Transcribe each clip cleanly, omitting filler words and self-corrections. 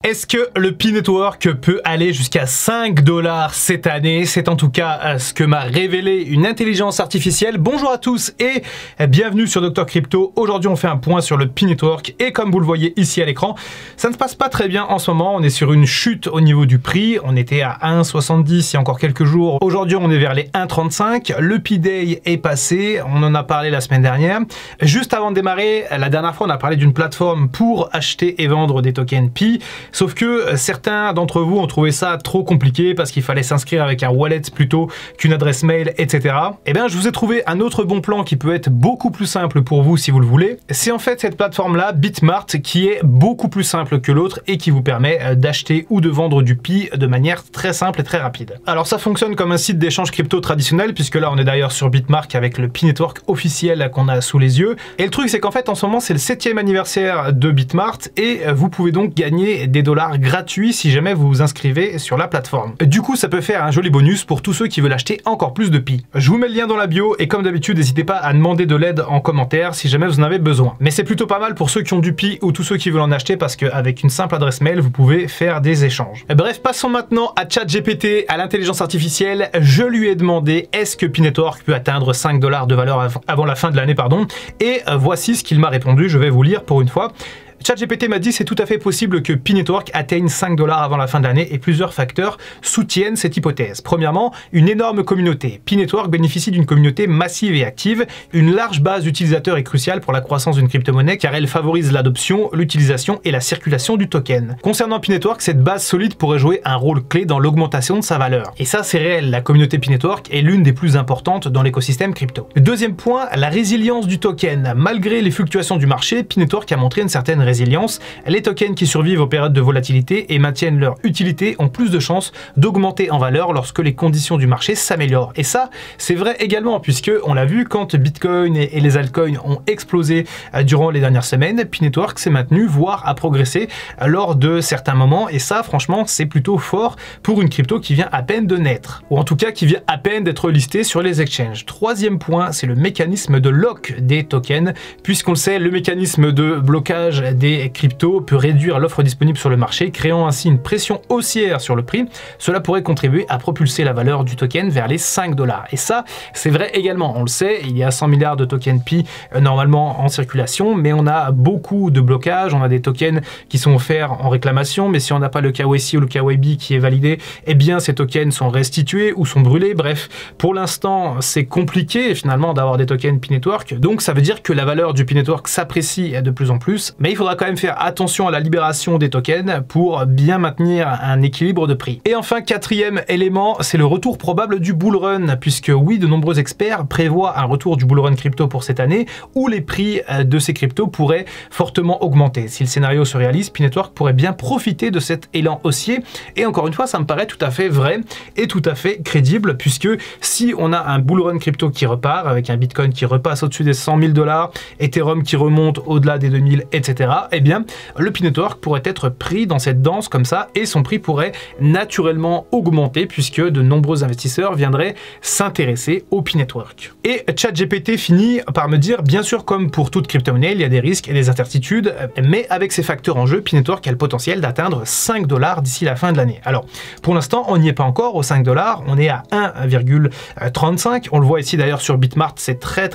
Est-ce que le P-Network peut aller jusqu'à 5 $ cette année? C'est en tout cas ce que m'a révélé une intelligence artificielle. Bonjour à tous et bienvenue sur Dr Crypto. Aujourd'hui, on fait un point sur le P-Network et comme vous le voyez ici à l'écran, ça ne se passe pas très bien en ce moment. On est sur une chute au niveau du prix. On était à 1,70 il y a encore quelques jours. Aujourd'hui, on est vers les 1,35. Le P-Day est passé. On en a parlé la semaine dernière. Juste avant de démarrer, la dernière fois, on a parlé d'une plateforme pour acheter et vendre des tokens Pi. Sauf que certains d'entre vous ont trouvé ça trop compliqué parce qu'il fallait s'inscrire avec un wallet plutôt qu'une adresse mail, etc. Eh bien, je vous ai trouvé un autre bon plan qui peut être beaucoup plus simple pour vous si vous le voulez. C'est en fait cette plateforme-là, Bitmart, qui est beaucoup plus simple que l'autre et qui vous permet d'acheter ou de vendre du Pi de manière très simple et très rapide. Alors, ça fonctionne comme un site d'échange crypto traditionnel puisque là, on est d'ailleurs sur Bitmart avec le P-Network officiel qu'on a sous les yeux. Et le truc, c'est qu'en fait, en ce moment, c'est le 7e anniversaire de Bitmart et vous pouvez donc gagner des dollars gratuits si jamais vous vous inscrivez sur la plateforme. Du coup, ça peut faire un joli bonus pour tous ceux qui veulent acheter encore plus de Pi. Je vous mets le lien dans la bio et comme d'habitude, n'hésitez pas à demander de l'aide en commentaire si jamais vous en avez besoin. Mais c'est plutôt pas mal pour ceux qui ont du Pi ou tous ceux qui veulent en acheter parce qu'avec une simple adresse mail, vous pouvez faire des échanges. Bref, passons maintenant à ChatGPT, à l'intelligence artificielle. Je lui ai demandé est-ce que P-Network peut atteindre 5 $ de valeur avant la fin de l'année, pardon. Et voici ce qu'il m'a répondu, je vais vous lire pour une fois. ChatGPT m'a dit c'est tout à fait possible que P-Network atteigne 5 $ avant la fin de l'année et plusieurs facteurs soutiennent cette hypothèse. Premièrement, une énorme communauté. P-Network bénéficie d'une communauté massive et active. Une large base d'utilisateurs est cruciale pour la croissance d'une crypto-monnaie car elle favorise l'adoption, l'utilisation et la circulation du token. Concernant P-Network, cette base solide pourrait jouer un rôle clé dans l'augmentation de sa valeur. Et ça, c'est réel. La communauté P-Network est l'une des plus importantes dans l'écosystème crypto. Deuxième point, la résilience du token. Malgré les fluctuations du marché, P-Network a montré une certaine résilience. Les tokens qui survivent aux périodes de volatilité et maintiennent leur utilité ont plus de chances d'augmenter en valeur lorsque les conditions du marché s'améliorent. Et ça, c'est vrai également puisque on l'a vu quand Bitcoin et les altcoins ont explosé durant les dernières semaines, P-Network s'est maintenu, voire a progressé lors de certains moments. Et ça, franchement, c'est plutôt fort pour une crypto qui vient à peine de naître, ou en tout cas qui vient à peine d'être listée sur les exchanges. Troisième point, c'est le mécanisme de lock des tokens, puisqu'on le sait, le mécanisme de blocage des cryptos peut réduire l'offre disponible sur le marché, créant ainsi une pression haussière sur le prix. Cela pourrait contribuer à propulser la valeur du token vers les 5 $. Et ça, c'est vrai également. On le sait, il y a 100 milliards de tokens Pi normalement en circulation, mais on a beaucoup de blocages. On a des tokens qui sont offerts en réclamation, mais si on n'a pas le KYC ou le KYB qui est validé, eh bien ces tokens sont restitués ou sont brûlés. Bref, pour l'instant, c'est compliqué finalement d'avoir des tokens P-Network. Donc ça veut dire que la valeur du P-Network s'apprécie de plus en plus, mais il faudra quand même faire attention à la libération des tokens pour bien maintenir un équilibre de prix. Et enfin, quatrième élément, c'est le retour probable du bull run, puisque oui, de nombreux experts prévoient un retour du bull run crypto pour cette année, où les prix de ces cryptos pourraient fortement augmenter. Si le scénario se réalise, P-Network pourrait bien profiter de cet élan haussier. Et encore une fois, ça me paraît tout à fait vrai et tout à fait crédible, puisque si on a un bull run crypto qui repart, avec un Bitcoin qui repasse au-dessus des 100 000 $, Ethereum qui remonte au-delà des 2000, etc., eh bien, le P-Network pourrait être pris dans cette danse comme ça et son prix pourrait naturellement augmenter puisque de nombreux investisseurs viendraient s'intéresser au P-Network. Et ChatGPT finit par me dire, bien sûr, comme pour toute crypto-monnaie, il y a des risques et des incertitudes, mais avec ces facteurs en jeu, P-Network a le potentiel d'atteindre 5 $ d'ici la fin de l'année. Alors, pour l'instant, on n'y est pas encore aux 5 $, on est à 1,35. On le voit ici d'ailleurs sur Bitmart, c'est très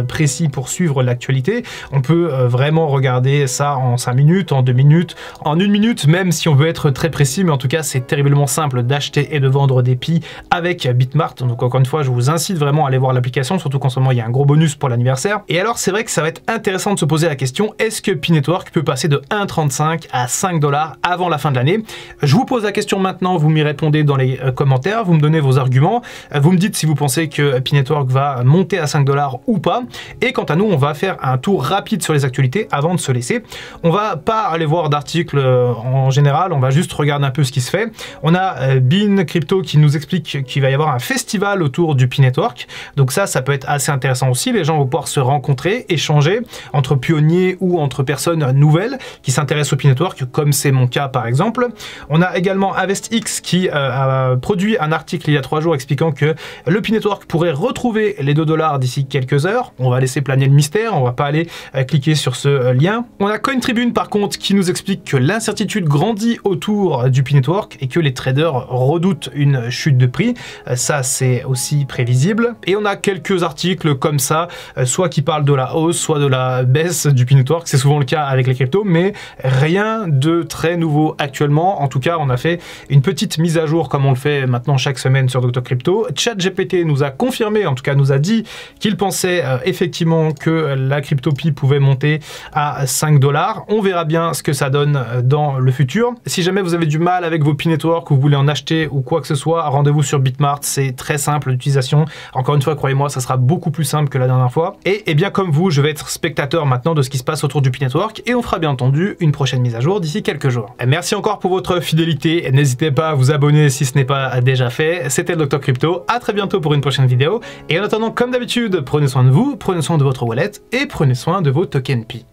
précis pour suivre l'actualité. On peut vraiment regarder ça en 5 minutes, en 2 minutes, en 1 minute, même si on veut être très précis, mais en tout cas, c'est terriblement simple d'acheter et de vendre des Pi avec Bitmart. Donc encore une fois, je vous incite vraiment à aller voir l'application, surtout qu'en ce moment, il y a un gros bonus pour l'anniversaire. Et alors, c'est vrai que ça va être intéressant de se poser la question, est-ce que P-Network peut passer de 1,35 à 5 $ avant la fin de l'année? Je vous pose la question maintenant, vous m'y répondez dans les commentaires, vous me donnez vos arguments, vous me dites si vous pensez que P-Network va monter à 5 $ ou pas. Et quant à nous, on va faire un tour rapide sur les actualités avant de se laisser. On va pas aller voir d'articles en général, on va juste regarder un peu ce qui se fait. On a Bean Crypto qui nous explique qu'il va y avoir un festival autour du P-Network. Donc ça peut être assez intéressant aussi. Les gens vont pouvoir se rencontrer, échanger entre pionniers ou entre personnes nouvelles qui s'intéressent au P-Network, comme c'est mon cas par exemple. On a également InvestX qui a produit un article il y a 3 jours expliquant que le P-Network pourrait retrouver les 2 $ d'ici quelques heures. On va laisser planer le mystère, on va pas aller cliquer sur ce lien. On a Coin Tribune par contre qui nous explique que l'incertitude grandit autour du P-Network et que les traders redoutent une chute de prix. Ça c'est aussi prévisible. Et on a quelques articles comme ça, soit qui parlent de la hausse, soit de la baisse du P-Network. C'est souvent le cas avec les cryptos, mais rien de très nouveau actuellement. En tout cas, on a fait une petite mise à jour comme on le fait maintenant chaque semaine sur Dr Crypto. ChatGPT nous a confirmé, en tout cas nous a dit qu'il pensait effectivement que la CryptoPie pouvait monter à 5 $. On verra bien ce que ça donne dans le futur. Si jamais vous avez du mal avec vos P-Network ou vous voulez en acheter ou quoi que ce soit, rendez-vous sur Bitmart. C'est très simple d'utilisation. Encore une fois, croyez-moi, ça sera beaucoup plus simple que la dernière fois. Et bien comme vous, je vais être spectateur maintenant de ce qui se passe autour du P-Network et on fera bien entendu une prochaine mise à jour d'ici quelques jours. Merci encore pour votre fidélité. N'hésitez pas à vous abonner si ce n'est pas déjà fait. C'était le Dr Crypto. À très bientôt pour une prochaine vidéo. Et en attendant, comme d'habitude, prenez soin de vous, prenez soin de votre wallet et prenez soin de vos tokens Pi.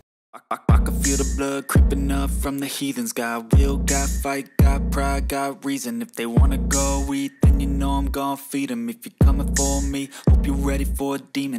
I can feel the blood creeping up from the heathens. Got will, got fight, got pride, got reason. If they wanna go eat, then you know I'm gon' feed them. If you're coming for me, hope you're ready for a demon.